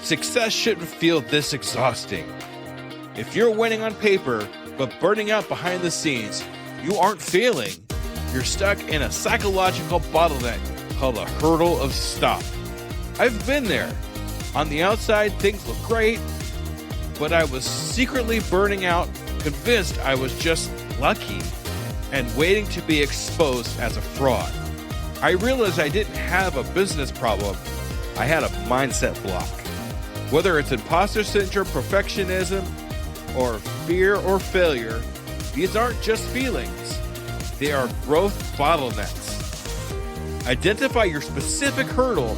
Success shouldn't feel this exhausting. If you're winning on paper, but burning out behind the scenes, you aren't failing. You're stuck in a psychological bottleneck called a hurdle of stop. I've been there. On the outside, things look great, but I was secretly burning out, convinced I was just lucky, and waiting to be exposed as a fraud. I realized I didn't have a business problem. I had a mindset block. Whether it's imposter syndrome, perfectionism, or fear or failure, these aren't just feelings. They are growth bottlenecks. Identify your specific hurdle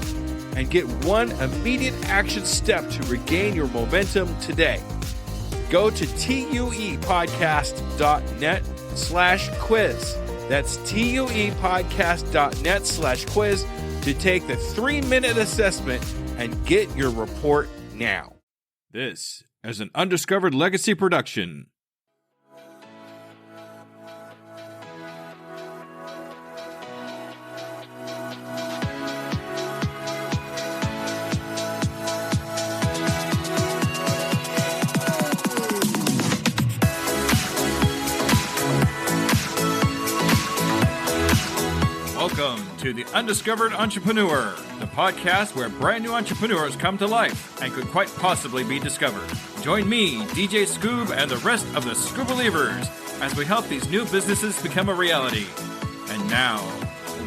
and get one immediate action step to regain your momentum today. Go to tuepodcast.net/quiz. That's tuepodcast.net/quiz to take the 3-minute assessment and get your report now. This is an Undiscovered Legacy production. Welcome to The Undiscovered Entrepreneur, the podcast where brand new entrepreneurs come to life and could quite possibly be discovered. Join me, DJ Scoob, and the rest of the Scoob Believers as we help these new businesses become a reality. And now,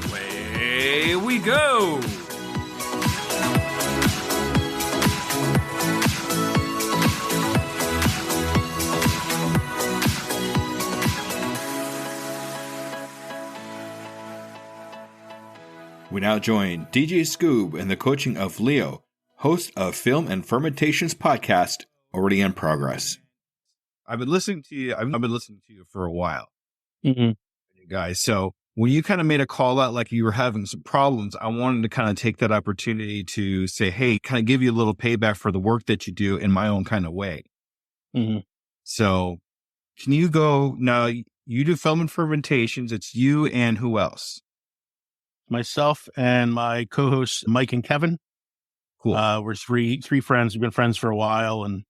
away we go! We now join DJ Scoob in the coaching of Leo, host of Film and Fermentations podcast, already in progress. I've been listening to you. I've been listening to you for a while, guys. So when you kind of made a call out, like you were having some problems, I wanted to kind of take that opportunity to say, hey, kind of give you a little payback for the work that you do in my own kind of way. So can you go now? You do Film and Fermentations. It's you and who else? Myself and my co-hosts, Mike and Kevin. Cool. We're three friends. We've been friends for a while, and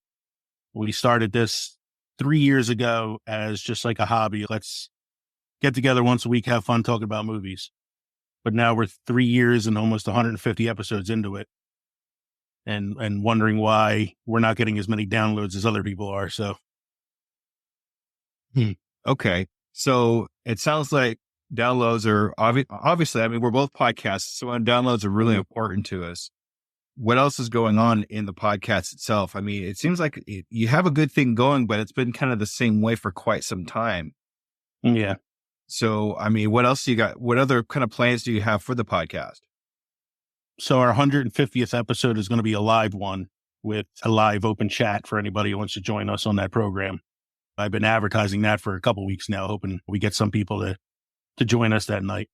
we started this 3 years ago as just like a hobby. Let's get together once a week, have fun, talking about movies. But now we're 3 years and almost 150 episodes into it, and wondering why we're not getting as many downloads as other people are. So, Okay. So it sounds like downloads are obviously, I mean, we're both podcasts, so downloads are really important to us. What else is going on in the podcast itself? I mean, it seems like you have a good thing going, but it's been kind of the same way for quite some time. Yeah. So, I mean, what else do you got? What other kind of plans do you have for the podcast? So our 150th episode is going to be a live one with a live open chat for anybody who wants to join us on that program. I've been advertising that for a couple weeks now, hoping we get some people to join us that night.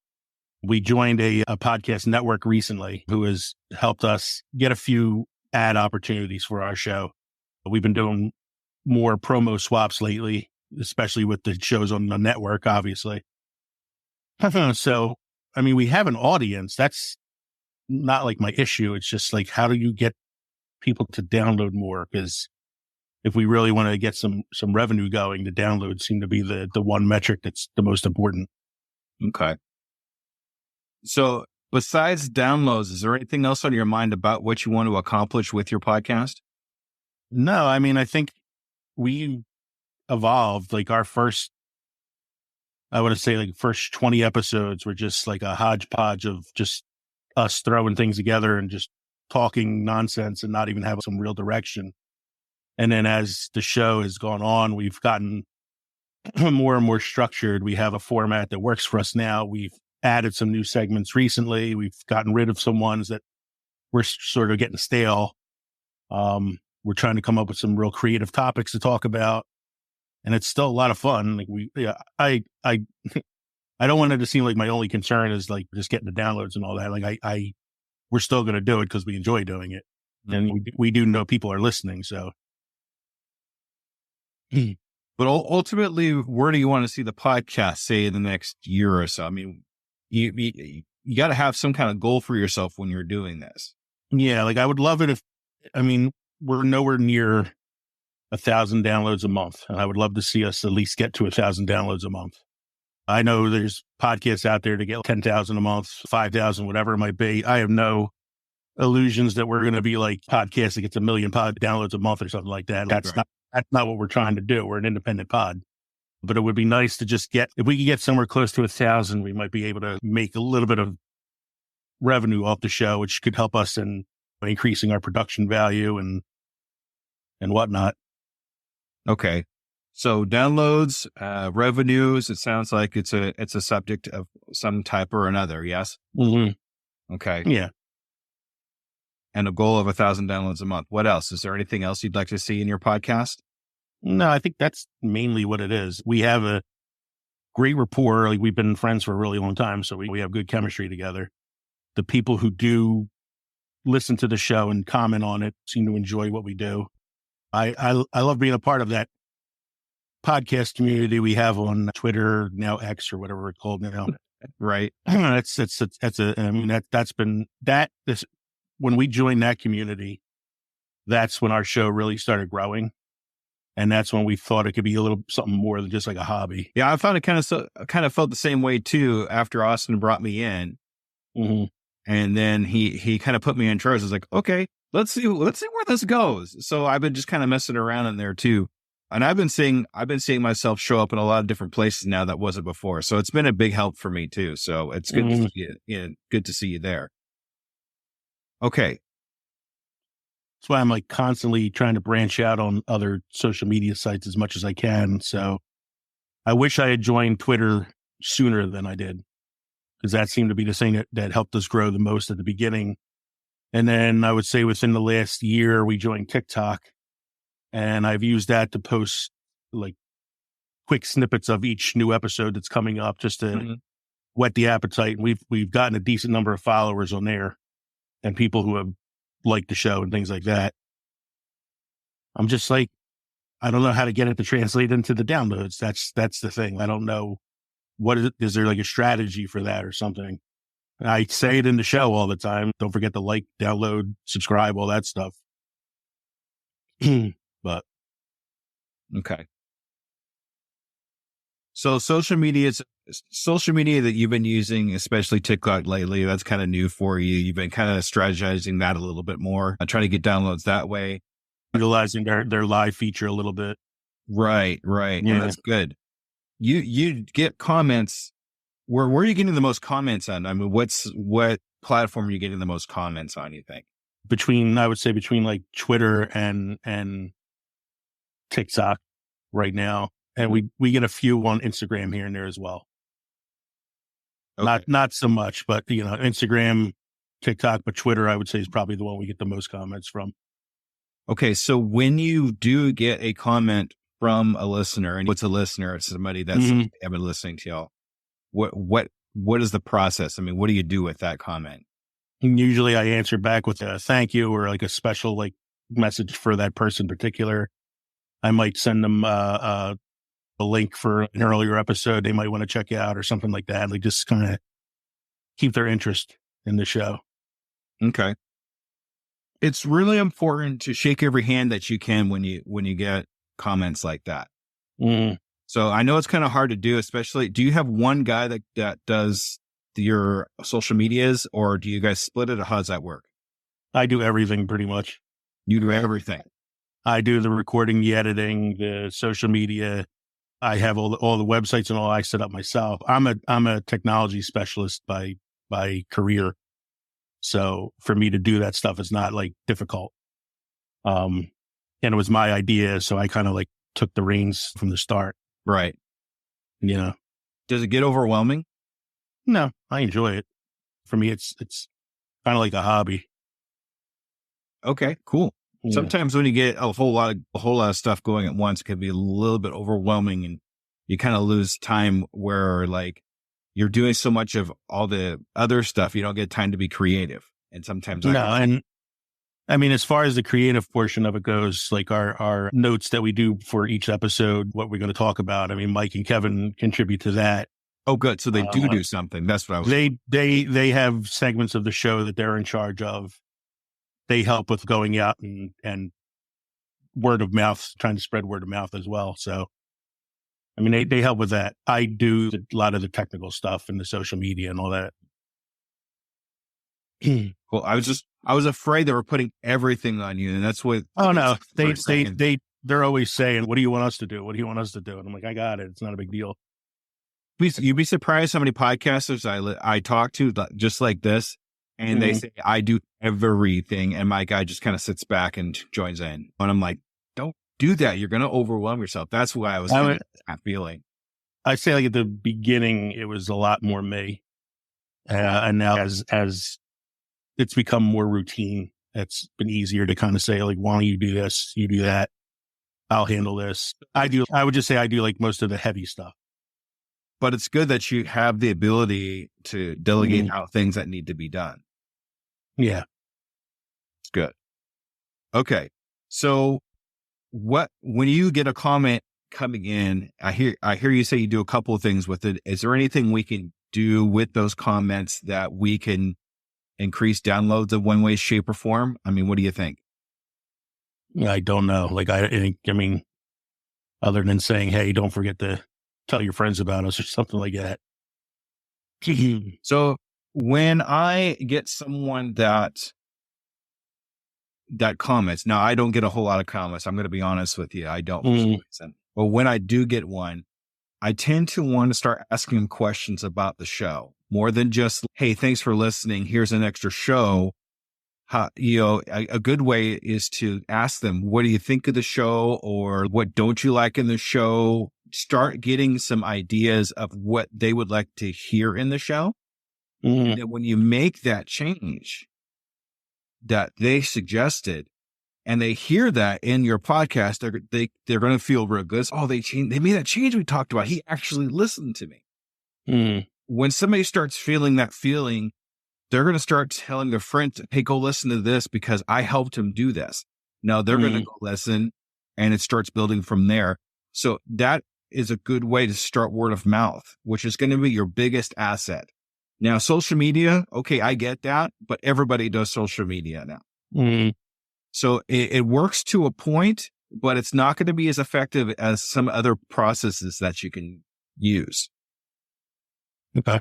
We joined a podcast network recently who has helped us get a few ad opportunities for our show. We've been doing more promo swaps lately, especially with the shows on the network, obviously. So, I mean, we have an audience. That's not like my issue. It's just like, how do you get people to download more? Because if we really want to get some revenue going, the downloads seem to be the one metric that's the most important. Okay. So besides downloads, is there anything else on your mind about what you want to accomplish with your podcast? No, I mean, I think we evolved. Like our first 20 episodes were just like a hodgepodge of just us throwing things together and just talking nonsense and not even having some real direction. And then as the show has gone on, we've gotten more and more structured. We have a format that works for us now. We've added some new segments recently. We've gotten rid of some ones that we're sort of getting stale. We're trying to come up with some real creative topics to talk about, and it's still a lot of fun. Like I don't want it to seem like my only concern is like just getting the downloads and all that. Like we're still going to do it because we enjoy doing it, and we do know people are listening. So. But ultimately, where do you want to see the podcast, say, in the next year or so? I mean, you got to have some kind of goal for yourself when you're doing this. Yeah, like I would love it if I mean, we're nowhere near 1,000 downloads a month, and I would love to see us at least get to 1,000 downloads a month. I know there's podcasts out there to get 10,000 a month, 5,000, whatever it might be. I have no illusions that we're going to be like podcasts that gets 1 million pod downloads a month or something like that. That's not what we're trying to do. We're an independent pod, but it would be nice to just if we could get somewhere close to 1,000, we might be able to make a little bit of revenue off the show, which could help us in increasing our production value and whatnot. Okay. So downloads, revenues, it sounds like it's a subject of some type or another. Yes. Mm-hmm. Okay. Yeah. And a goal of 1,000 downloads a month. What else? Is there anything else you'd like to see in your podcast? No, I think that's mainly what it is. We have a great rapport. Like, we've been friends for a really long time, so we have good chemistry together. The people who do listen to the show and comment on it seem to enjoy what we do. I love being a part of that podcast community we have on Twitter, now X or whatever it's called now. Right. When we joined that community, that's when our show really started growing. And that's when we thought it could be a little something more than just like a hobby. Yeah. I found it kind of felt the same way too, after Austin brought me in. Mm-hmm. And then he kind of put me in charge. I was like, okay, let's see where this goes. So I've been just kind of messing around in there too. And I've been seeing myself show up in a lot of different places now that wasn't before. So it's been a big help for me too. So it's good to see you. Yeah, good to see you there. Okay. That's why I'm like constantly trying to branch out on other social media sites as much as I can. So I wish I had joined Twitter sooner than I did, because that seemed to be the thing that helped us grow the most at the beginning. And then I would say within the last year, we joined TikTok, and I've used that to post like quick snippets of each new episode that's coming up, just to whet the appetite. And we've gotten a decent number of followers on there and people who have liked the show and things like that. I'm just like, I don't know how to get it to translate into the downloads. That's the thing. I don't know. Is there like a strategy for that or something? I say it in the show all the time. Don't forget to like, download, subscribe, all that stuff. But okay. So social media that you've been using, especially TikTok lately, that's kind of new for you. You've been kind of strategizing that a little bit more, trying to get downloads that way. Utilizing their live feature a little bit. Right. Yeah, that's good. You get comments. Where are you getting the most comments on? I mean, what platform are you getting the most comments on, you think? I would say between like Twitter and TikTok right now. And we get a few on Instagram here and there as well. Okay. Not so much, but Instagram, TikTok, but Twitter, I would say, is probably the one we get the most comments from. Okay. So when you do get a comment from a listener, and what's a listener? It's somebody that's I've been listening to y'all. What is the process? I mean, what do you do with that comment? Usually I answer back with a thank you or like a special like message for that person in particular. I might send them a link for an earlier episode they might want to check out or something like that. Like, just kind of keep their interest in the show. Okay. It's really important to shake every hand that you can when you get comments like that. Mm. So I know it's kind of hard to do, especially, do you have one guy that does your social medias, or do you guys split it, or how does that work? I do everything pretty much. You do everything. I do the recording, the editing, the social media. I have all the websites and all I set up myself. I'm a technology specialist by career. So for me to do that stuff is not like difficult. And it was my idea. So I kind of like took the reins from the start. Right. Does it get overwhelming? No, I enjoy it. For me, it's kind of like a hobby. Okay, cool. Yeah. Sometimes when you get a whole lot of stuff going at once, it can be a little bit overwhelming, and you kind of lose time where like you're doing so much of all the other stuff, you don't get time to be creative. And sometimes and I mean, as far as the creative portion of it goes, like our notes that we do for each episode, what we're going to talk about. I mean, Mike and Kevin contribute to that. Oh, good. So they do something. That's what I was. They have segments of the show that they're in charge of they help with going out and word of mouth, trying to spread word of mouth as well. So, I mean, they help with that. I do a lot of the technical stuff and the social media and all that. Well, I was afraid they were putting everything on you, and that's what. Oh no, they're always saying, "What do you want us to do? What do you want us to do?" And I'm like, "I got it. It's not a big deal." You'd be surprised how many podcasters I talk to just like this, and they say I do everything, and my guy just kind of sits back and joins in, and I'm like, "Don't do that. You're going to overwhelm yourself." That's why I was feeling. I say, like, at the beginning, it was a lot more me, and now as it's become more routine, it's been easier to kind of say, like, "Why don't you do this? You do that. I'll handle this." I would just say I do like most of the heavy stuff. But it's good that you have the ability to delegate out things that need to be done. Yeah. It's good. Okay. So when you get a comment coming in, I hear you say you do a couple of things with it. Is there anything we can do with those comments that we can increase downloads of one way, shape, or form? I mean, what do you think? I don't know. Like, I mean, other than saying, "Hey, don't forget to tell your friends about us," or something like that. So when I get someone that comments, now I don't get a whole lot of comments. I'm going to be honest with you. I don't. For some reason. But when I do get one, I tend to want to start asking them questions about the show more than just, "Hey, thanks for listening. Here's an extra show." A good way is to ask them, "What do you think of the show?" or "What don't you like in the show?" Start getting some ideas of what they would like to hear in the show. And then when you make that change that they suggested and they hear that in your podcast, they're going to feel real good. "Oh, they made that change we talked about. He actually listened to me." When somebody starts feeling that feeling, they're going to start telling their friends, "Hey, go listen to this because I helped him do this." Now they're going to go listen, and it starts building from there. So that is a good way to start word of mouth, which is going to be your biggest asset. Now, social media, okay, I get that, but everybody does social media now. So it works to a point, but it's not going to be as effective as some other processes that you can use. Okay.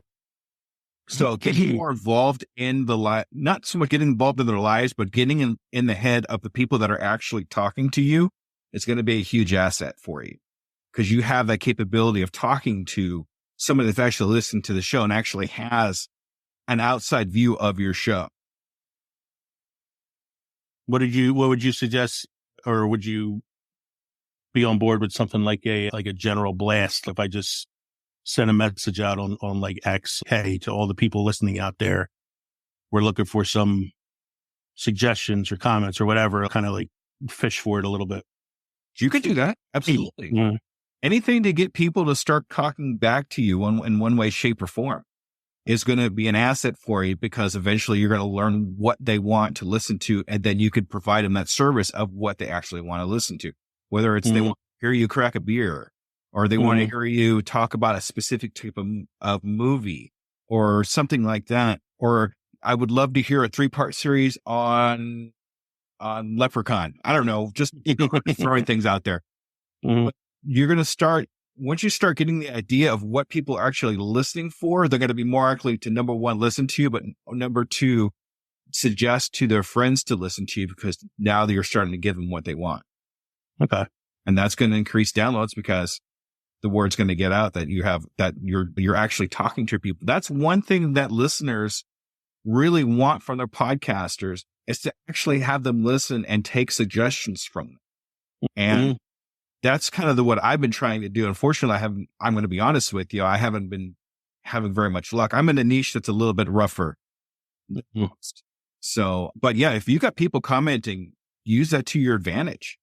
So getting more involved in not so much getting involved in their lives, but getting in the head of the people that are actually talking to you is going to be a huge asset for you. Because you have that capability of talking to somebody that's actually listening to the show and actually has an outside view of your show. What would you suggest, or would you be on board with something like a general blast? If I just send a message out on like X, "Hey, to all the people listening out there, we're looking for some suggestions or comments," or whatever, kind of like fish for it a little bit. You could do that. Absolutely. Anything to get people to start talking back to you in one way, shape, or form is going to be an asset for you, because eventually you're going to learn what they want to listen to. And then you could provide them that service of what they actually want to listen to, whether it's they want to hear you crack a beer, or they want to hear you talk about a specific type of movie or something like that. Or I would love to hear a 3-part series on Leprechaun. I don't know, just throwing things out there. But you're going to start, once you start getting the idea of what people are actually listening for, they're going to be more likely to, number one, listen to you, but number two, suggest to their friends to listen to you, because now you're starting to give them what they want. Okay. And that's going to increase downloads, because the word's going to get out that you're actually talking to people. That's one thing that listeners really want from their podcasters, is to actually have them listen and take suggestions from them. And that's kind of what I've been trying to do. Unfortunately, I'm going to be honest with you, I haven't been having very much luck. I'm in a niche that's a little bit rougher. So, but yeah, if you got people commenting, use that to your advantage.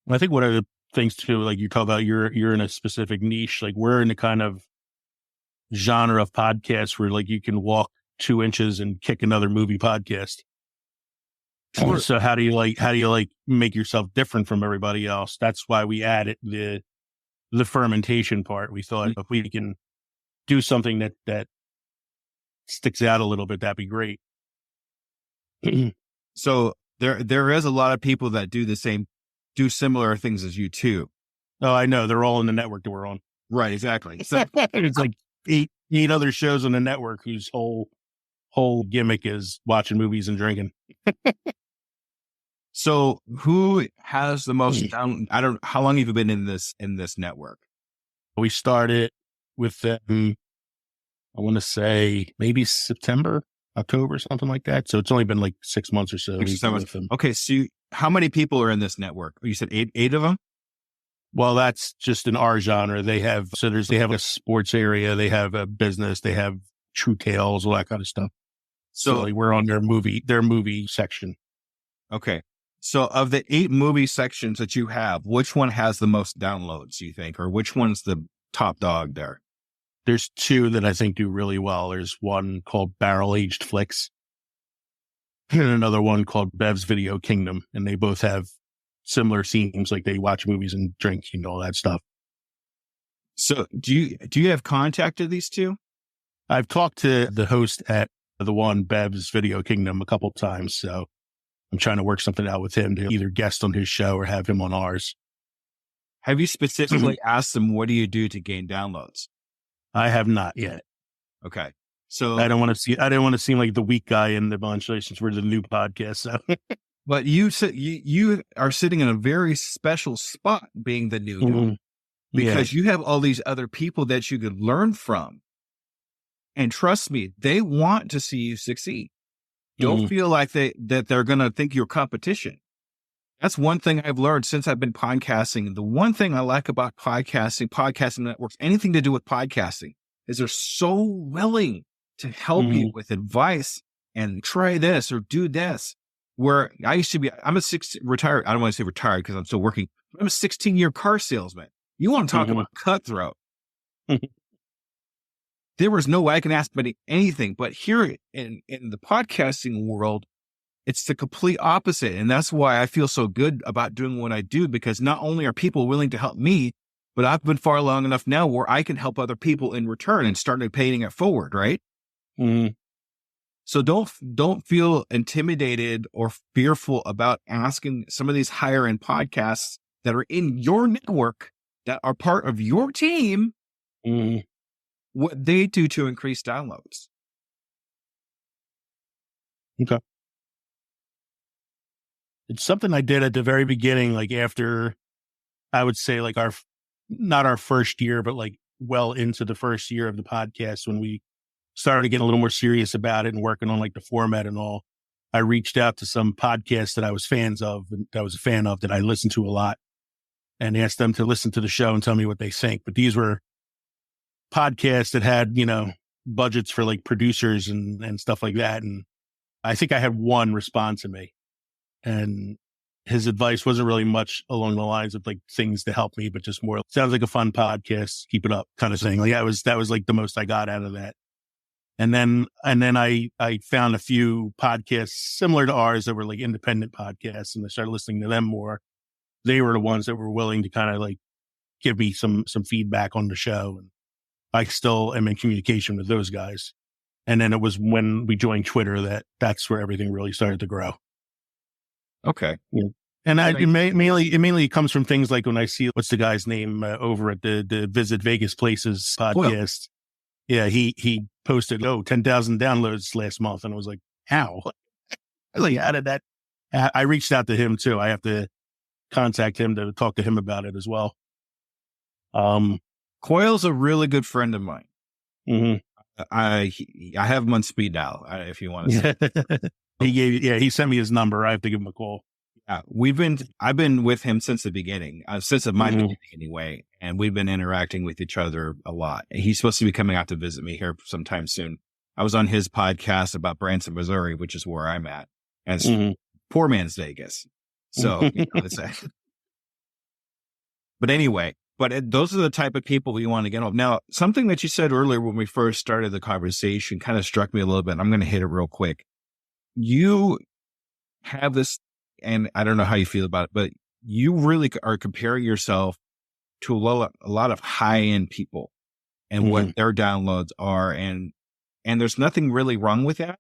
I think one of the things too, like you talk about, you're in a specific niche. Like, we're in the kind of genre of podcasts where like you can walk 2 inches and kick another movie podcast. Sure. So how do you make yourself different from everybody else? That's why we added the fermentation part. We thought if we can do something that sticks out a little bit, that'd be great. So there is a lot of people that do similar things as you too. Oh, I know. They're all in the network that we're on. Right, exactly. So It's like eight other shows on the network whose whole gimmick is watching movies and drinking. so who has the most down? How long have you been in this network? We started with them, I want to say maybe September, October, something like that. So it's only been like 6 months or so. Okay, so how many people are in this network? You said eight of them? Well, that's just in our genre. They have a sports area, they have a business, they have True Tales, all that kind of stuff. So like, we're on their movie section. Okay. So of the 8 movie sections that you have, which one has the most downloads, you think? Or which one's the top dog there? There's 2 that I think do really well. There's one called Barrel Aged Flicks and another one called Bev's Video Kingdom. And they both have similar themes, like they watch movies and drink and all that stuff. So do you have contact to these 2? I've talked to the host at the one Bev's Video Kingdom a couple times. So I'm trying to work something out with him to either guest on his show or have him on ours. Have you specifically asked them, what do you do to gain downloads? I have not yet. Okay. So I didn't want to seem like the weak guy in the bunch since we're the new podcast. So. But you said you are sitting in a very special spot being the new guy, because you have all these other people that you could learn from. And trust me, they want to see you succeed. Don't feel like that they're going to think you're competition. That's one thing I've learned since I've been podcasting. The one thing I like about podcasting networks, anything to do with podcasting, is they're so willing to help you with advice and try this or do this. Where I used to be, retired. I don't want to say retired because I'm still working. I'm a 16-year car salesman. You want to talk about cutthroat. There was no way I can ask anybody anything, but here in the podcasting world, it's the complete opposite. And that's why I feel so good about doing what I do, because not only are people willing to help me, but I've been far long enough now where I can help other people in return and started paying it forward. Right. So don't feel intimidated or fearful about asking some of these higher end podcasts that are in your network, that are part of your team, what they do to increase downloads. Okay. It's something I did at the very beginning, like after, I would say like not our first year, but like well into the first year of the podcast, when we started getting a little more serious about it and working on like the format and all. I reached out to some podcasts that I was a fan of that I listened to a lot, and asked them to listen to the show and tell me what they think. But these were podcasts that had, budgets for like producers and stuff like that. And I think I had one respond to me, and his advice wasn't really much along the lines of like things to help me, but just more, sounds like a fun podcast, keep it up kind of thing. Like that was like the most I got out of that. And then I found a few podcasts similar to ours that were like independent podcasts, and I started listening to them more. They were the ones that were willing to kind of like give me some feedback on the show. And I still am in communication with those guys. And then it was when we joined Twitter that's where everything really started to grow. Okay. Yeah. And it mainly comes from things like when I see, what's the guy's name over at the Visit Vegas Places podcast. Yeah, he posted, 10,000 downloads last month. And I was like, how? Like, how did that? I reached out to him too. I have to contact him to talk to him about it as well. Coyle's a really good friend of mine. I have him on speed dial, if you want to say. He sent me his number. I have to give him a call. Yeah, I've been with him since the beginning, since my beginning anyway, and we've been interacting with each other a lot. He's supposed to be coming out to visit me here sometime soon. I was on his podcast about Branson, Missouri, which is where I'm at, and it's poor man's Vegas. So, but anyway, those are the type of people we want to get on. Now, something that you said earlier when we first started the conversation kind of struck me a little bit. I'm going to hit it real quick. You have this, and I don't know how you feel about it, but you really are comparing yourself to a lot of high-end people and what their downloads are. And there's nothing really wrong with that.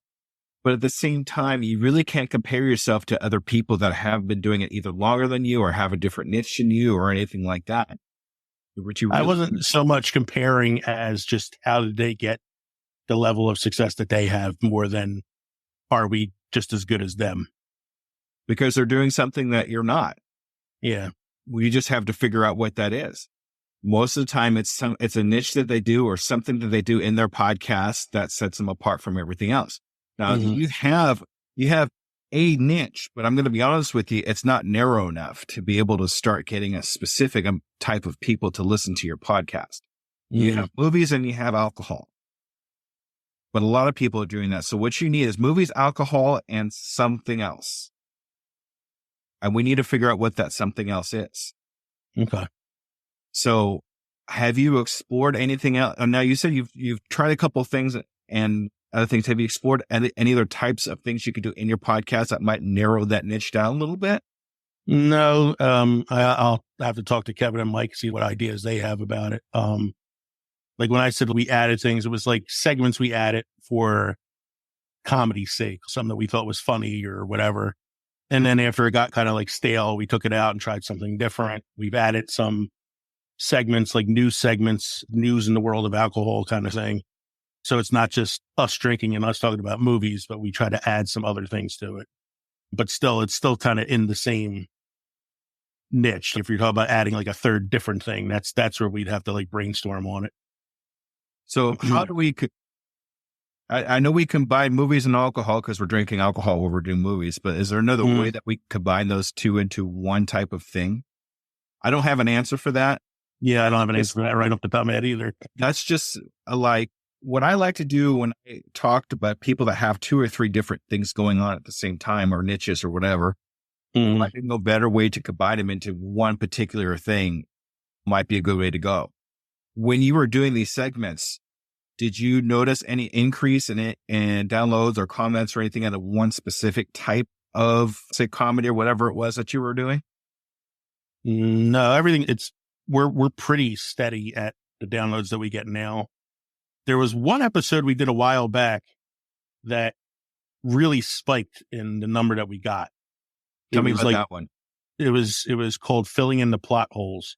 But at the same time, you really can't compare yourself to other people that have been doing it either longer than you or have a different niche than you or anything like that. I wasn't so much comparing as just how did they get the level of success that they have more than are we just as good as them? Because they're doing something that you're not. Yeah. We just have to figure out what that is. Most of the time it's a niche that they do or something that they do in their podcast that sets them apart from everything else. Now you have a niche, but I'm going to be honest with you, it's not narrow enough to be able to start getting a specific type of people to listen to your podcast. You have movies and you have alcohol, but a lot of people are doing that. So what you need is movies, alcohol, and something else. And we need to figure out what that something else is. Okay. So have you explored anything else? Now you said you've tried a couple of things and other things. Have you explored any other types of things you could do in your podcast that might narrow that niche down a little bit? No. I'll have to talk to Kevin and Mike, see what ideas they have about it. Like when I said we added things, it was like segments we added for comedy's sake, something that we thought was funny or whatever. And then after it got kind of like stale, we took it out and tried something different. We've added some segments, like news segments, news in the world of alcohol kind of thing. So it's not just us drinking and us talking about movies, but we try to add some other things to it. But still, it's still kind of in the same niche. If you're talking about adding like a third different thing, that's where we'd have to like brainstorm on it. So how do we, I know we combine movies and alcohol because we're drinking alcohol while we're doing movies, but is there another way that we combine those two into one type of thing? I don't have an answer for that. Yeah, I don't have an answer for that right off the top of my head either. That's just like what I like to do when I talked about people that have 2 or 3 different things going on at the same time or niches or whatever. I think no better way to combine them into one particular thing might be a good way to go. When you were doing these segments, did you notice any increase in it and downloads or comments or anything out of one specific type of, say, comedy or whatever it was that you were doing? No, everything we're pretty steady at the downloads that we get now. There was one episode we did a while back that really spiked in the number that we got. Tell me about that one. It was called Filling in the Plot Holes.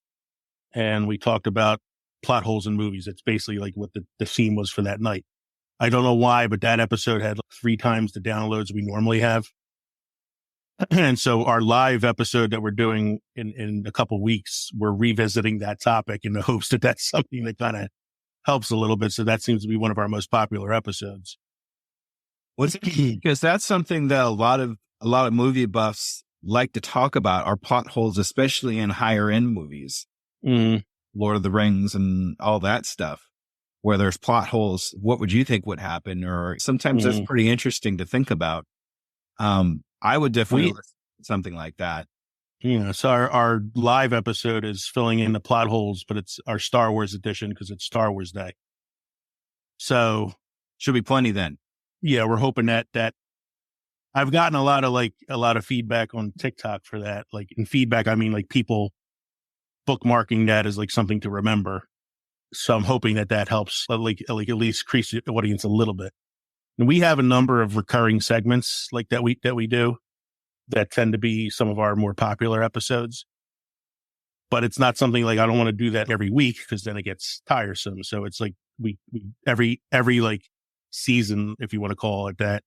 And we talked about plot holes in movies. It's basically like what the theme was for that night. I don't know why, but that episode had like 3 times the downloads we normally have. And so our live episode that we're doing in a couple weeks, we're revisiting that topic in the hopes that that's something that kind of helps a little bit. So that seems to be one of our most popular episodes. Because that's something that a lot of movie buffs like to talk about are plot holes, especially in higher end movies. Lord of the Rings and all that stuff, where there's plot holes. What would you think would happen? Or sometimes that's pretty interesting to think about. I would definitely listen to something like that. Yeah. So our live episode is filling in the plot holes, but it's our Star Wars edition because it's Star Wars Day. So should be plenty then. Yeah, we're hoping that I've gotten a lot of feedback on TikTok for that. Like in feedback, I mean like people bookmarking that as like something to remember. So I'm hoping that helps like at least increase the audience a little bit. And we have a number of recurring segments like that we do that tend to be some of our more popular episodes. But it's not something like I don't want to do that every week because then it gets tiresome. So it's like we every like season, if you want to call it that,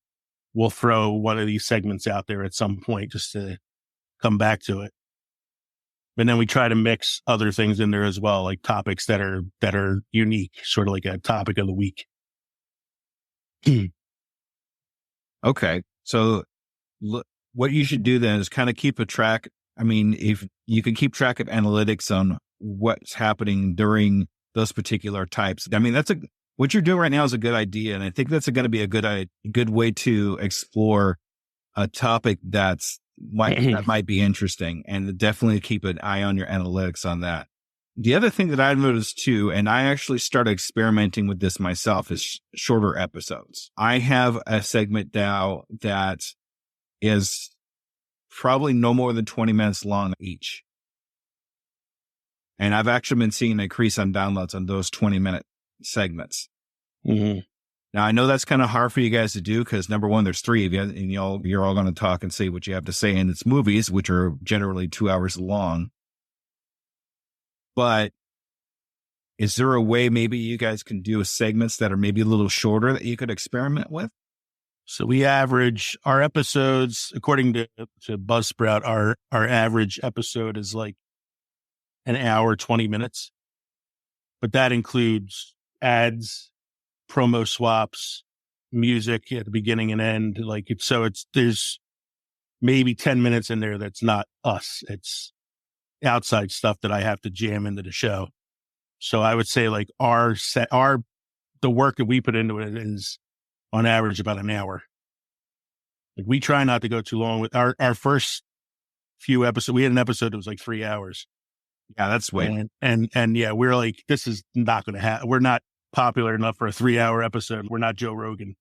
we'll throw one of these segments out there at some point just to come back to it. But then we try to mix other things in there as well, like topics that are unique, sort of like a topic of the week. Okay. So what you should do then is kind of keep a track. I mean, if you can keep track of analytics on what's happening during those particular types. I mean, what you're doing right now is a good idea. And I think that's going to be a good way to explore a topic that might be interesting, and definitely keep an eye on your analytics on that. The other thing that I've noticed too, and I actually started experimenting with this myself, is shorter episodes. I have a segment now that is probably no more than 20 minutes long each. And I've actually been seeing an increase on downloads on those 20-minute segments. Now, I know that's kind of hard for you guys to do because number one, there's three of you and you're all going to talk and say what you have to say. And it's movies, which are generally 2 hours long. But is there a way maybe you guys can do segments that are maybe a little shorter that you could experiment with? So we average our episodes, according to Buzzsprout, our average episode is like an hour, 20 minutes. But that includes ads, promo swaps, music at the beginning and end. There's maybe 10 minutes in there that's not us. It's outside stuff that I have to jam into the show. So I would say like the work that we put into it is on average about an hour. Like we try not to go too long with our first few episodes. We had an episode that was like 3 hours. Yeah, that's way. And yeah, we're like, this is not going to happen. We're not popular enough for a 3-hour episode. We're not Joe Rogan.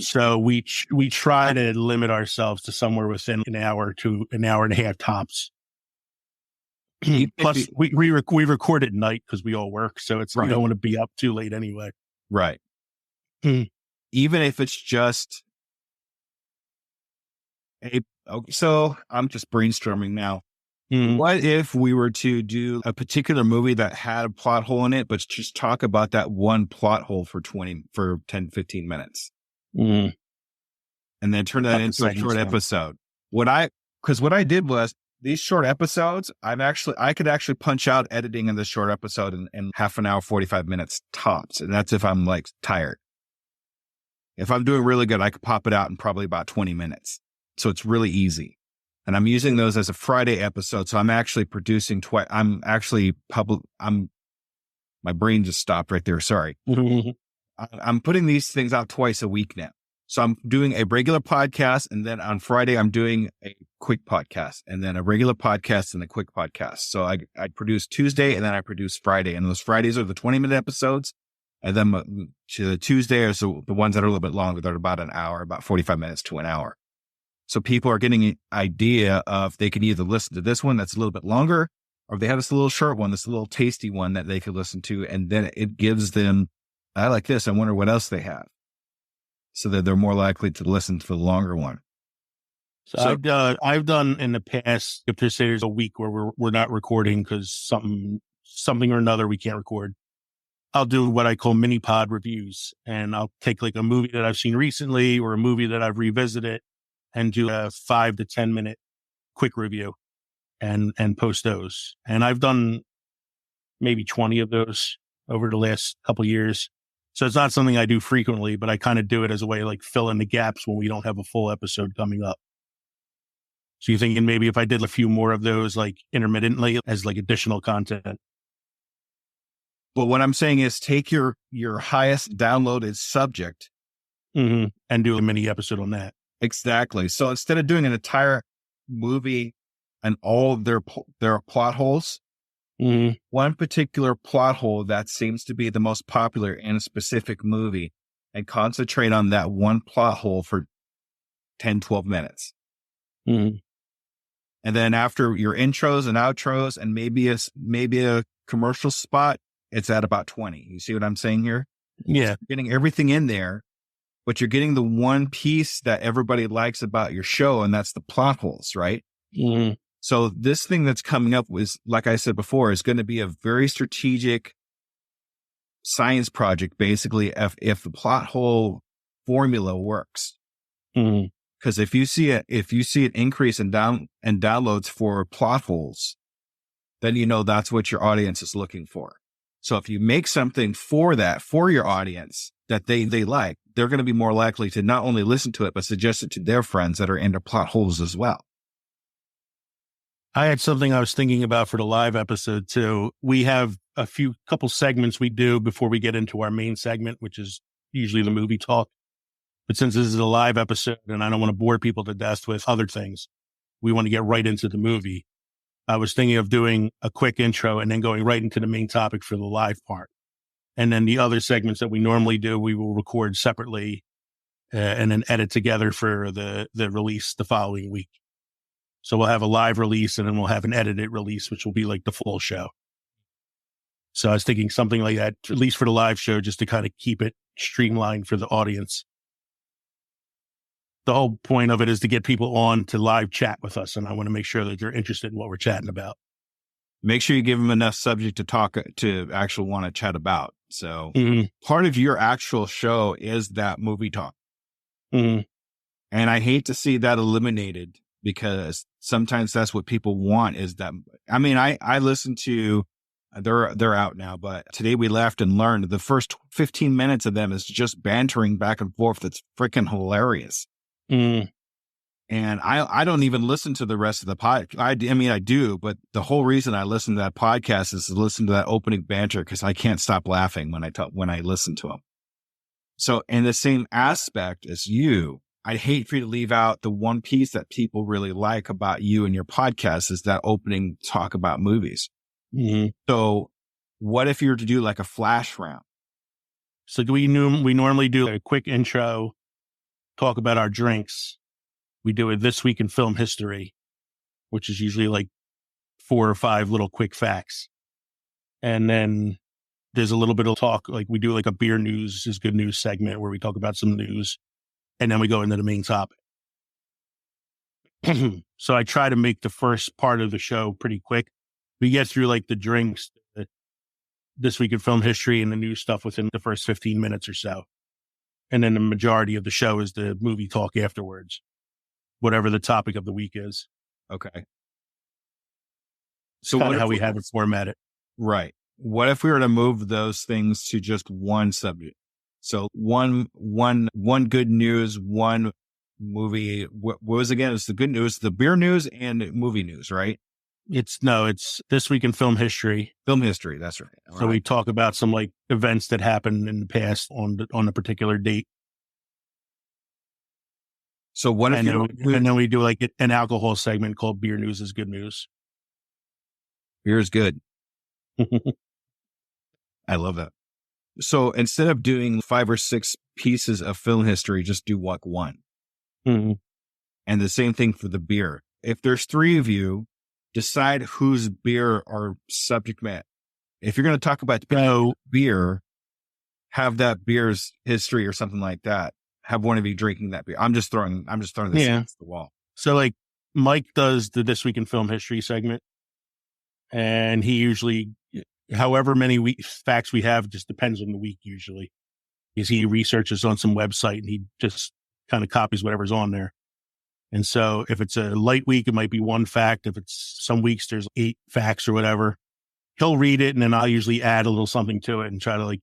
So we try to limit ourselves to somewhere within an hour to an hour and a half tops. Plus, we record at night because we all work, so it's right. We don't want to be up too late anyway. Right. Even if it's just so I'm just brainstorming now. What if we were to do a particular movie that had a plot hole in it, but just talk about that one plot hole for 10, 15 minutes? And then turn that into a short episode. What I did was these short episodes, I could actually punch out editing in this short episode in half an hour, 45 minutes tops. And that's if I'm like tired. If I'm doing really good, I could pop it out in probably about 20 minutes. So it's really easy. And I'm using those as a Friday episode. So I'm actually producing twice. My brain just stopped right there. Sorry. I'm putting these things out twice a week now. So I'm doing a regular podcast. And then on Friday, I'm doing a quick podcast and then a regular podcast and a quick podcast. So I produce Tuesday and then I produce Friday. And those Fridays are the 20-minute episodes. And then to the Tuesday are the ones that are a little bit longer. They're about an hour, about 45 minutes to an hour. So people are getting an idea of they can either listen to this one that's a little bit longer, or they have this little short one, this little tasty one that they could listen to. And then it gives them, I like this. I wonder what else they have. So that they're more likely to listen to the longer one. So I've done in the past, if there's a week where we're not recording because something or another we can't record, I'll do what I call mini pod reviews. And I'll take like a movie that I've seen recently or a movie that I've revisited and do a 5 to 10 minute quick review and post those. And I've done maybe 20 of those over the last couple of years. So it's not something I do frequently, but I kind of do it as a way to like fill in the gaps when we don't have a full episode coming up. So you're thinking maybe if I did a few more of those like intermittently as like additional content. But what I'm saying is take your highest downloaded subject and do a mini episode on that. Exactly. So instead of doing an entire movie and all their plot holes, one particular plot hole that seems to be the most popular in a specific movie, and concentrate on that one plot hole for 10, 12 minutes. And then after your intros and outros and maybe a commercial spot, it's at about 20. You see what I'm saying here? Yeah. You're getting everything in there, but you're getting the one piece that everybody likes about your show, and that's the plot holes, right? So this thing that's coming up was, like I said before, is going to be a very strategic science project, basically, if the plot hole formula works. Because if you see an increase in downloads for plot holes, then you know that's what your audience is looking for. So if you make something for your audience that they like, they're going to be more likely to not only listen to it, but suggest it to their friends that are into plot holes as well. I had something I was thinking about for the live episode too. We have a couple segments we do before we get into our main segment, which is usually the movie talk. But since this is a live episode and I don't want to bore people to death with other things, we want to get right into the movie. I was thinking of doing a quick intro and then going right into the main topic for the live part. And then the other segments that we normally do, we will record separately and then edit together for the release the following week. So we'll have a live release and then we'll have an edited release, which will be like the full show. So I was thinking something like that, at least for the live show, just to kind of keep it streamlined for the audience. The whole point of it is to get people on to live chat with us, and I want to make sure that they're interested in what we're chatting about. Make sure you give them enough subject to actually want to chat about. So part of your actual show is that movie talk. Mm-hmm. And I hate to see that eliminated, because sometimes that's what people want is that. I mean, I listen to, they're out now, but Today We Laughed and Learned, the first 15 minutes of them is just bantering back and forth. That's freaking hilarious. Mm. And I don't even listen to the rest of the podcast. I mean, I do, but the whole reason I listen to that podcast is to listen to that opening banter, because I can't stop laughing when I listen to them. So in the same aspect as you, I'd hate for you to leave out the one piece that people really like about you and your podcast is that opening talk about movies. Mm-hmm. So what if you were to do like a flash round? So we normally do a quick intro, talk about our drinks. We do it This Week in Film History, which is usually like 4 or 5 little quick facts. And then there's a little bit of talk, like we do like a beer news is good news segment where we talk about some news, and then we go into the main topic. So I try to make the first part of the show pretty quick. We get through like the drinks, This Week in Film History, and the news stuff within the first 15 minutes or so. And then the majority of the show is the movie talk afterwards, whatever the topic of the week is. Okay. So how we have it formatted. Right. What if we were to move those things to just one subject? So one good news, one movie. What was again? It's the good news, the beer news, and movie news, right? It's This Week in Film History. Film history. That's right. All so right. we talk about some like events that happened in the past on a particular date. So what if and then we do like an alcohol segment called Beer News is Good News. Beer is good. I love that. So instead of doing 5 or 6 pieces of film history, just do like one. Mm-hmm. And the same thing for the beer. If there's 3 of you, decide whose beer or subject matter. If you're going to talk about beer, have that beer's history or something like that. Have one of you drinking that beer. I'm just throwing this against the wall. So like Mike does the This Week in Film History segment, and he usually, however many facts we have, just depends on the week usually, because he researches on some website and he just kind of copies whatever's on there. And so if it's a light week, it might be 1 fact. If it's some weeks, there's 8 facts or whatever. He'll read it, and then I'll usually add a little something to it and try to like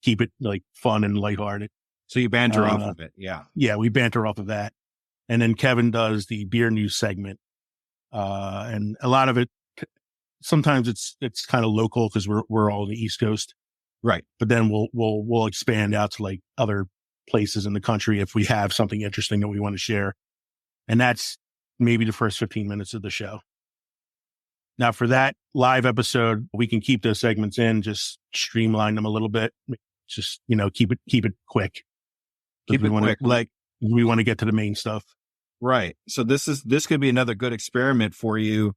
keep it like fun and lighthearted. So you banter off of it. Yeah. Yeah, we banter off of that. And then Kevin does the beer news segment. And a lot of it, sometimes it's kind of local because we're all on the East Coast. Right. But then we'll expand out to like other places in the country if we have something interesting that we want to share. And that's maybe the first 15 minutes of the show. Now for that live episode, we can keep those segments in, just streamline them a little bit. Just, keep it quick. Keep it quick. Like we want to get to the main stuff. Right. So this could be another good experiment for you,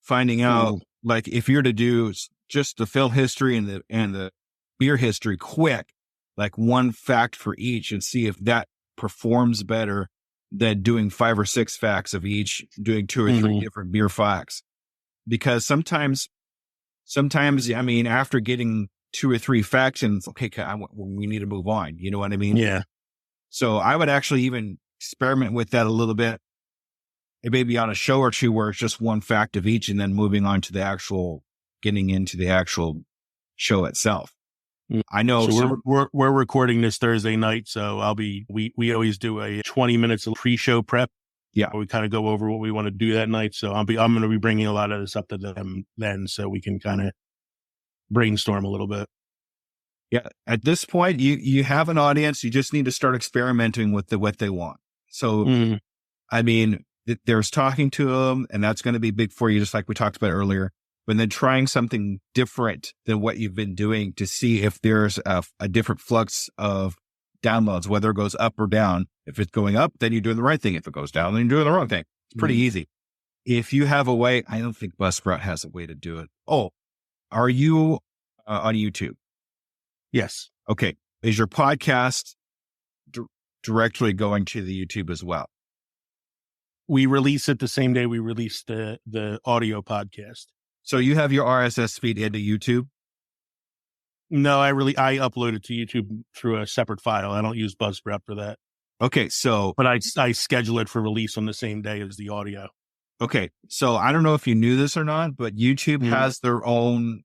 finding out like if you're to do just the film history and the beer history quick, like 1 fact for each, and see if that performs better than doing 5 or 6 facts of each, doing 2 or 3 different beer facts. Because sometimes, I mean, after getting 2 or 3 facts, and okay, we need to move on. You know what I mean? Yeah. So I would actually even experiment with that a little bit. It may be on a show or 2 where it's just 1 fact of each, and then moving on to getting into the actual show itself. I know. So we're recording this Thursday night, so we always do a 20 minutes of pre-show prep. Yeah, we kind of go over what we want to do that night. So I'm going to be bringing a lot of this up to them then, so we can kind of brainstorm a little bit. Yeah, at this point, you have an audience. You just need to start experimenting with what they want. So, I mean, there's talking to them, and that's going to be big for you, just like we talked about earlier. But then trying something different than what you've been doing to see if there's a different flux of downloads, whether it goes up or down. If it's going up, then you're doing the right thing. If it goes down, then you're doing the wrong thing. It's pretty easy. If you have a way, I don't think Buzzsprout has a way to do it. Oh, are you on YouTube? Yes. Okay. is your podcast directly going to the YouTube as well? We release it the same day we release the audio podcast. So you have your RSS feed into YouTube? No, I upload it to YouTube through a separate file. I don't use Buzzsprout for that. Okay, so but I schedule it for release on the same day as the audio. Okay, so I don't know if you knew this or not, but YouTube has their own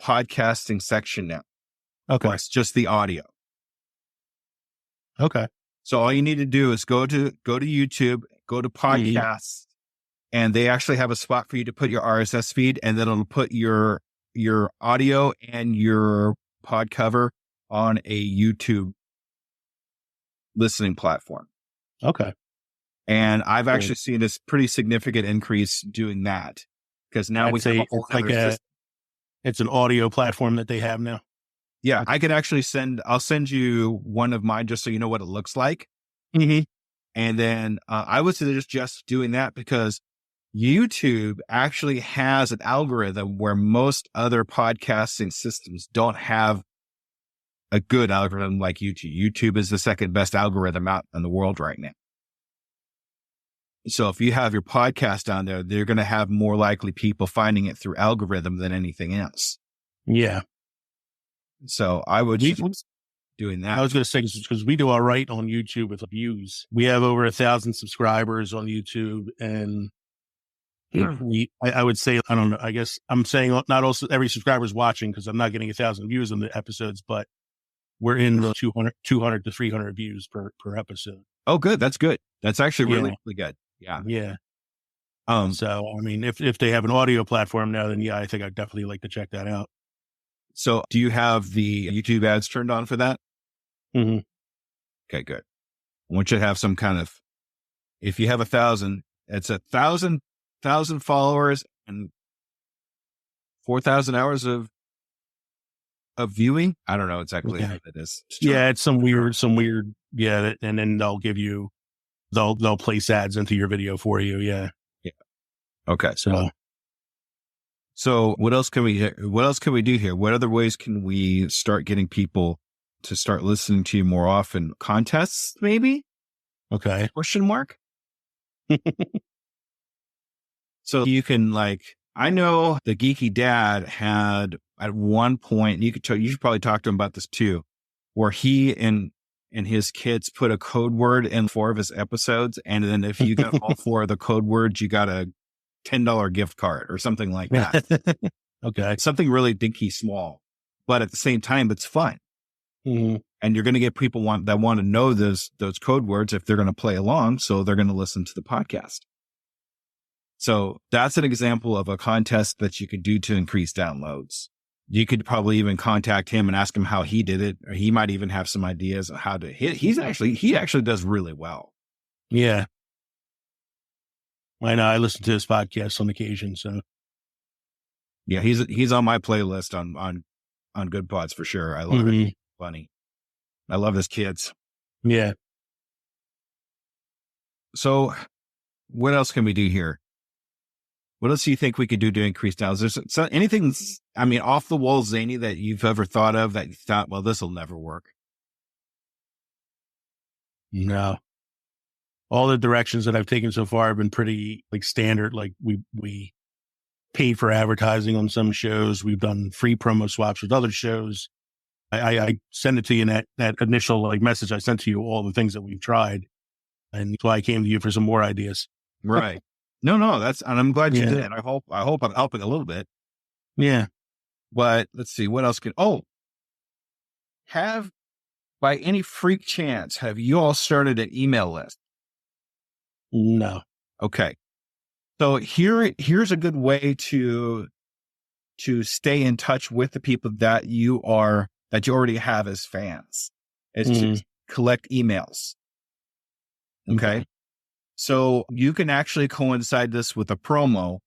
podcasting section now. Okay, where it's just the audio. Okay. So all you need to do is go to YouTube, go to podcasts, and they actually have a spot for you to put your RSS feed, and then it'll put your audio and your pod cover on a YouTube listening platform. Okay. And I've actually seen this pretty significant increase doing that, because now we have a whole it's an audio platform that they have now. Yeah, I can actually I'll send you one of mine just so you know what it looks like. Mm-hmm. And then I would suggest doing that because YouTube actually has an algorithm where most other podcasting systems don't have a good algorithm like YouTube. YouTube is the second best algorithm out in the world right now. So if you have your podcast on there, they're going to have more likely people finding it through algorithm than anything else. Yeah. So I would doing that. I was going to say, because we do all right on YouTube with views. We have over 1,000 subscribers on YouTube, and I would say, I don't know, I guess I'm saying not also every subscriber is watching because I'm not getting 1,000 views on the episodes, but we're in the 200 to 300 views per episode. Oh, good. That's good. That's actually really good. Yeah. Yeah. So, I mean, if they have an audio platform now, then I think I'd definitely like to check that out. So do you have the YouTube ads turned on for that? Mm-hmm. Okay, good. I want you to have some kind of, if you have 1,000, it's 1,000 followers and 4,000 hours of viewing. I don't know exactly how that is. Yeah, it's some weird. Yeah. And then they'll give you, they'll place ads into your video for you. Yeah. Yeah. Okay. So what else can we do here? What other ways can we start getting people to start listening to you more often? Contests, maybe? Okay. Question mark? So you can I know the Geeky Dad had at one point, you should probably talk to him about this too, where he and his kids put a code word in 4 of his episodes. And then if you got all 4 of the code words, you got a $10 gift card or something like that. Okay. Something really dinky small, but at the same time, it's fun. Mm-hmm. And you're going to get people that want to know those code words if they're going to play along. So they're going to listen to the podcast. So that's an example of a contest that you could do to increase downloads. You could probably even contact him and ask him how he did it, or he might even have some ideas on how to hit. He actually does really well. Yeah. I know. I listen to his podcast on occasion. So yeah, he's on my playlist on Good Pods for sure. I love it. Funny. I love his kids. Yeah. So what else can we do here? What else do you think we could do to increase downloads? Is there anything, off the wall zany that you've ever thought of that you thought, well, this will never work? No. All the directions that I've taken so far have been pretty standard. Like we paid for advertising on some shows. We've done free promo swaps with other shows. I send it to you in that initial message I sent to you, all the things that we've tried. And so I came to you for some more ideas. Right. No, and I'm glad you did. I hope I'm helping a little bit. Yeah. But let's see, what else by any freak chance, have you all started an email list? No. Okay. So here's a good way to stay in touch with the people that you already have as fans, is to collect emails. Okay. So you can actually coincide this with a promo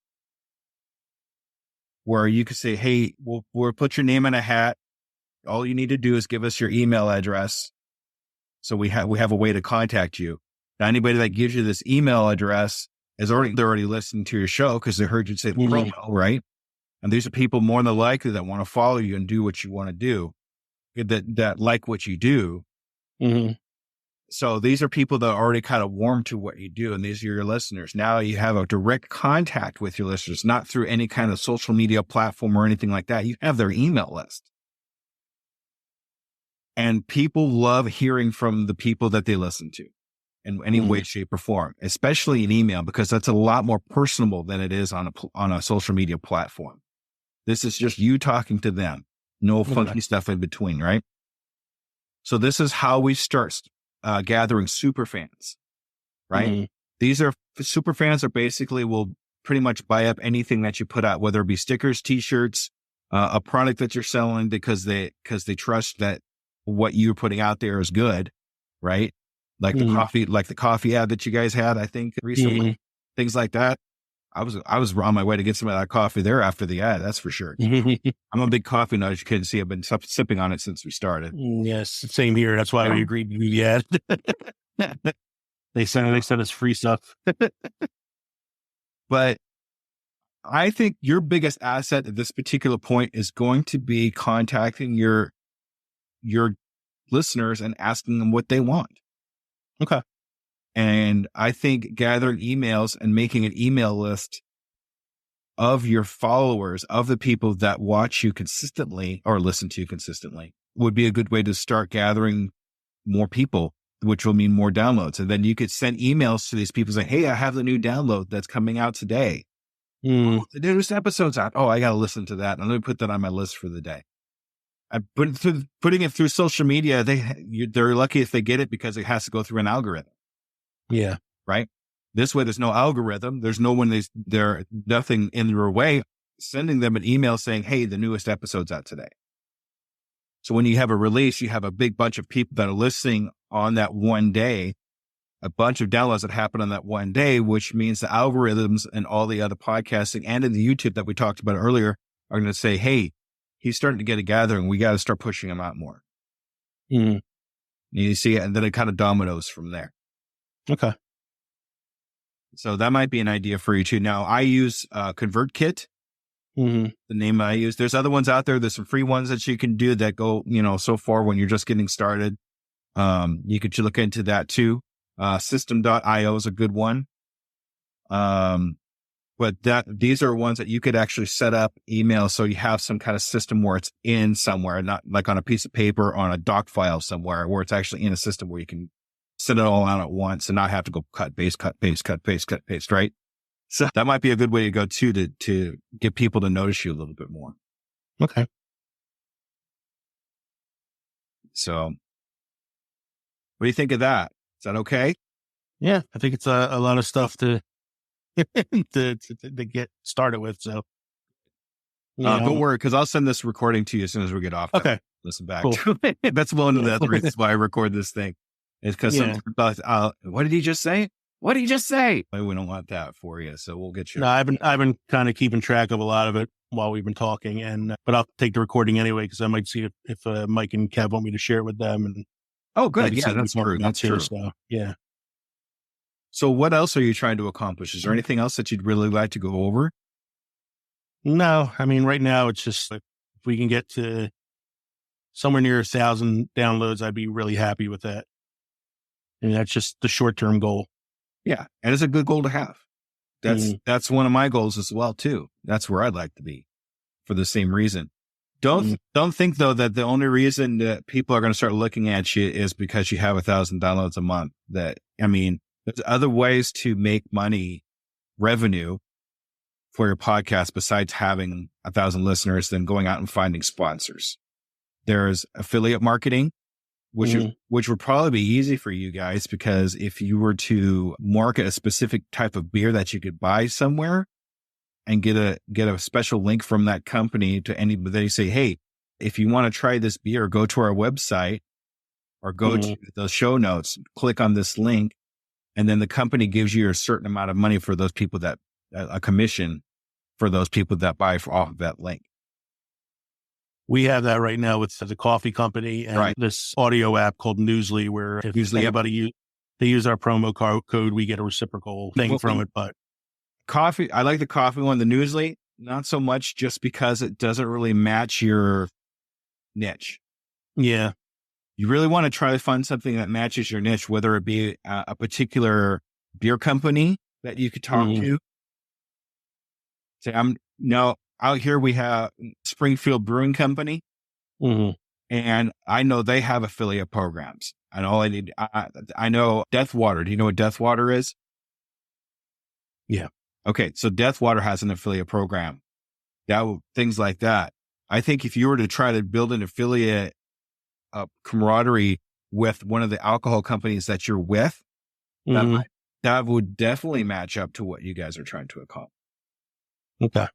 where you could say, hey, we'll put your name in a hat. All you need to do is give us your email address. So we have a way to contact you. Now, anybody that gives you this email address they're already listening to your show because they heard you say the promo, right? And these are people more than likely that want to follow you and do what you want to do. that like what you do. Mm-hmm. So these are people that are already kind of warm to what you do, and these are your listeners. Now you have a direct contact with your listeners, not through any kind of social media platform or anything like that. You have their email list. And people love hearing from the people that they listen to in any way, shape, or form, especially in email, because that's a lot more personable than it is on a social media platform. This is just you talking to them. No funky stuff in between, right? So this is how we start gathering super fans, right? Mm-hmm. These are super fans are basically will pretty much buy up anything that you put out, whether it be stickers, t-shirts, a product that you're selling because they trust that what you're putting out there is good, right? Like the coffee ad that you guys had, I think recently, things like that. I was on my way to get some of that coffee there after the ad. That's for sure. I'm a big coffee nut, as you can see. I've been sipping on it since we started. Yes, same here. That's why we agreed to do the ad. They sent us free stuff. But I think your biggest asset at this particular point is going to be contacting your listeners and asking them what they want. Okay. And I think gathering emails and making an email list of your followers, of the people that watch you consistently or listen to you consistently, would be a good way to start gathering more people, which will mean more downloads. And then you could send emails to these people saying, hey, I have the new download that's coming out today. Oh, the newest episode's out. Oh, I got to listen to that. And let me put that on my list for the day. Putting it through social media, they're lucky if they get it because it has to go through an algorithm. Yeah. Right. This way, there's no algorithm. There's no one. There's nothing in their way. Sending them an email saying, "Hey, the newest episode's out today." So when you have a release, you have a big bunch of people that are listening on that one day, a bunch of downloads that happen on that one day, which means the algorithms and all the other podcasting and in the YouTube that we talked about earlier are going to say, "Hey, he's starting to get a gathering. We got to start pushing him out more." And you see it, and then it kind of dominoes from there. Okay. So that might be an idea for you too. Now I use ConvertKit, the name I use. There's other ones out there. There's some free ones that you can do that go, so far when you're just getting started. You could look into that too. System.io is a good one. But these are ones that you could actually set up email. So you have some kind of system where it's in somewhere, not like on a piece of paper, on a doc file somewhere, where it's actually in a system where you can send it all out at once and not have to go cut, paste, right? So that might be a good way to go too, to get people to notice you a little bit more. Okay. So what do you think of that? Is that okay? Yeah. I think it's a lot of stuff to get started with. So don't worry, because I'll send this recording to you as soon as we get off. Okay. Listen back. Cool. To it. That's one of the reasons why I record this thing. It's because what did he just say? What did he just say? We don't want that for you, so we'll get you. No, I've been kind of keeping track of a lot of it while we've been talking, but I'll take the recording anyway because I might see if Mike and Kev want me to share it with them. And oh, good, yeah, that's true. That's true. So, yeah. So, what else are you trying to accomplish? Is there anything else that you'd really like to go over? No, I mean, right now it's just like if we can get to somewhere near 1,000 downloads, I'd be really happy with that. And that's just the short-term goal. Yeah. And it's a good goal to have. That's one of my goals as well, too. That's where I'd like to be for the same reason. Don't think though that the only reason that people are going to start looking at you is because you have 1,000 downloads a month. There's other ways to make money, revenue for your podcast besides having 1,000 listeners than going out and finding sponsors. There's affiliate marketing, which would probably be easy for you guys, because if you were to market a specific type of beer that you could buy somewhere and get a special link from that company to anybody, they say, hey, if you want to try this beer, go to our website or go to the show notes, click on this link. And then the company gives you a certain amount of money for those people that a commission for those people that buy off of that link. We have that right now with the coffee company and this audio app called Newsly, where if anybody they use our promo code, we get a reciprocal thing from it. But coffee, I like the coffee one. The Newsly, not so much, just because it doesn't really match your niche. Yeah. You really want to try to find something that matches your niche, whether it be a particular beer company that you could talk to. Say, out here we have Springfield Brewing Company, and I know they have affiliate programs. And all I know Deathwater. Do you know what Deathwater is? Yeah. Okay. So Deathwater has an affiliate program. Things like that. I think if you were to try to build an affiliate camaraderie with one of the alcohol companies that you're with, that would definitely match up to what you guys are trying to accomplish. Okay.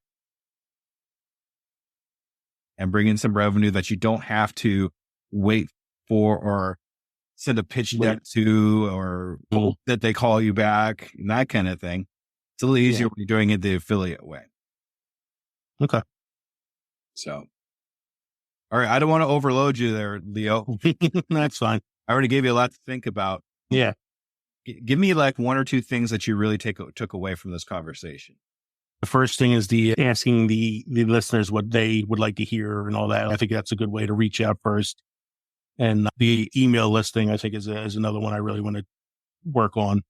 And bring in some revenue that you don't have to wait for or send a pitch deck to, or hope that they call you back and that kind of thing. It's a little easier when you're doing it the affiliate way. Okay. So, all right. I don't want to overload you there, Leo. That's fine. I already gave you a lot to think about. Yeah. Give me like one or two things that you really took away from this conversation. The first thing is asking the listeners what they would like to hear and all that. I think that's a good way to reach out first. And the email listing, I think, is another one I really want to work on,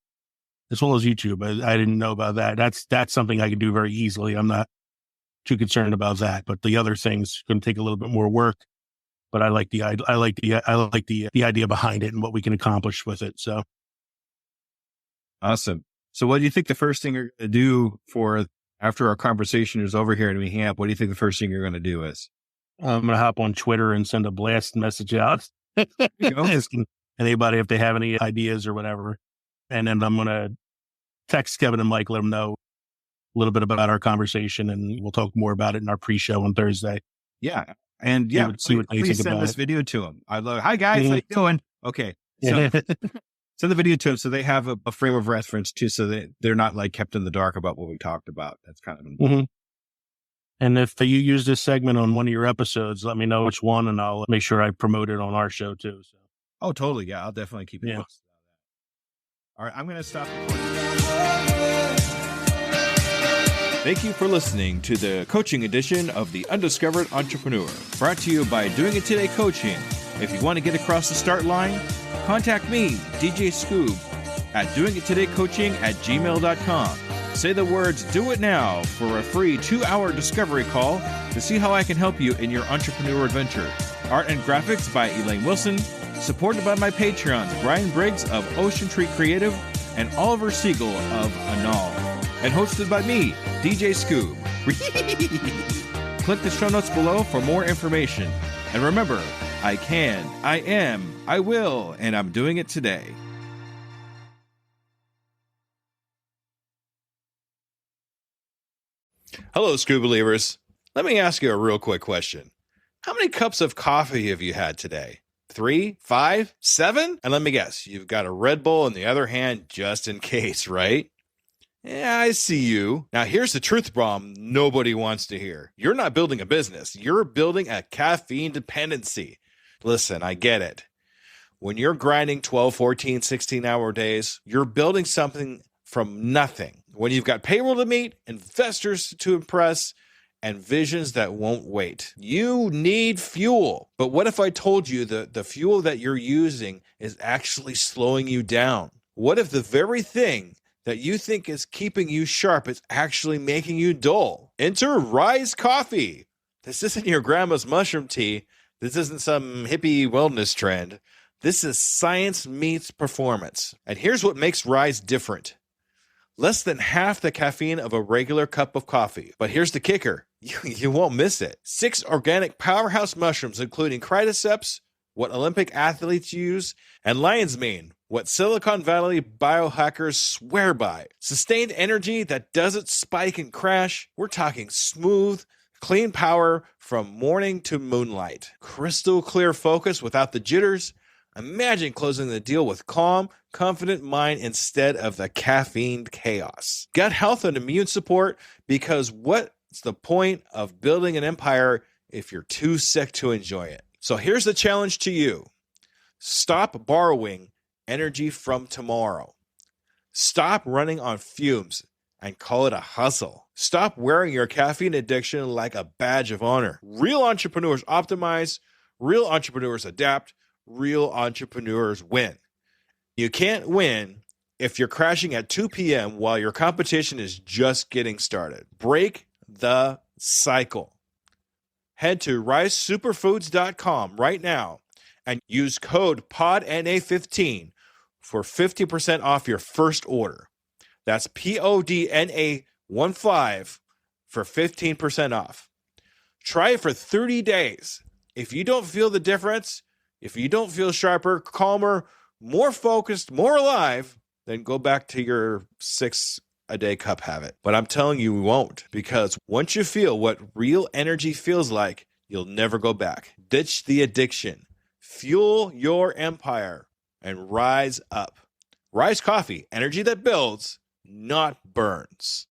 as well as YouTube. I didn't know about that. That's something I can do very easily. I'm not too concerned about that. But the other things going to take a little bit more work. But I like the idea behind it and what we can accomplish with it. So awesome. So what do you think the first thing you're going to do after our conversation is over here and we hang up? What do you think the first thing you're going to do is? I'm going to hop on Twitter and send a blast message out asking anybody if they have any ideas or whatever. And then I'm going to text Kevin and Mike, let them know a little bit about our conversation, and we'll talk more about it in our pre-show on Thursday. Yeah. And see what they think send about this it. video to them. I love, hi guys, how you doing? Okay. So send the video to them so they have a frame of reference too, so that they're not like kept in the dark about what we talked about. That's kind of important. And if you use this segment on one of your episodes, let me know which one, and I'll make sure I promote it on our show too. So. Oh, totally. Yeah, I'll definitely keep it posted. All right, I'm going to stop. Thank you for listening to the coaching edition of The Undiscovered Entrepreneur, brought to you by Doing It Today Coaching. If you want to get across the start line, contact me, DJ Scoob, at doingittodaycoaching@gmail.com. Say the words "do it now" for a free 2-hour discovery call to see how I can help you in your entrepreneur adventure. Art and graphics by Elaine Wilson, supported by my Patreons, Brian Briggs of Ocean Tree Creative and Oliver Siegel of Anal, and hosted by me, DJ Scoob. Click the show notes below for more information. And remember, I can, I am, I will, and I'm doing it today. Hello, Scoob Believers. Let me ask you a real quick question. How many cups of coffee have you had today? 3, 5, 7? And let me guess, you've got a Red Bull in the other hand just in case, right? Yeah, I see you. Now, here's the truth bomb nobody wants to hear. You're not building a business. You're building a caffeine dependency. Listen, I get it. When you're grinding 12, 14, 16-hour days, you're building something from nothing. When you've got payroll to meet, investors to impress, and visions that won't wait. You need fuel. But what if I told you that the fuel that you're using is actually slowing you down? What if the very thing that you think is keeping you sharp is actually making you dull? Enter Rise Coffee. This isn't your grandma's mushroom tea. This isn't some hippie wellness trend. This is science meets performance. And here's what makes Rise different. Less than half the caffeine of a regular cup of coffee. But here's the kicker. You won't miss it. 6 organic powerhouse mushrooms, including Cridoceps, what Olympic athletes use, and lion's mane, what Silicon Valley biohackers swear by. Sustained energy that doesn't spike and crash. We're talking smooth, clean power from morning to moonlight. Crystal clear focus without the jitters. Imagine closing the deal with calm, confident mind instead of the caffeine chaos. Gut health and immune support, because what's the point of building an empire if you're too sick to enjoy it? So here's the challenge to you. Stop borrowing energy from tomorrow. Stop running on fumes and call it a hustle. Stop wearing your caffeine addiction like a badge of honor. Real entrepreneurs optimize, Real entrepreneurs adapt. Real entrepreneurs win. You can't win if you're crashing at 2 p.m. while your competition is just getting started. Break the cycle. Head to risesuperfoods.com right now and use code PODNA15 for 50% off your first order. That's PODNA15 for 15% off. Try it for 30 days. If you don't feel the difference, if you don't feel sharper, calmer, more focused, more alive, then go back to your 6-a-day cup habit. But I'm telling you, you won't, because once you feel what real energy feels like, you'll never go back. Ditch the addiction, fuel your empire, and rise up. Rise Coffee, energy that builds, not burns.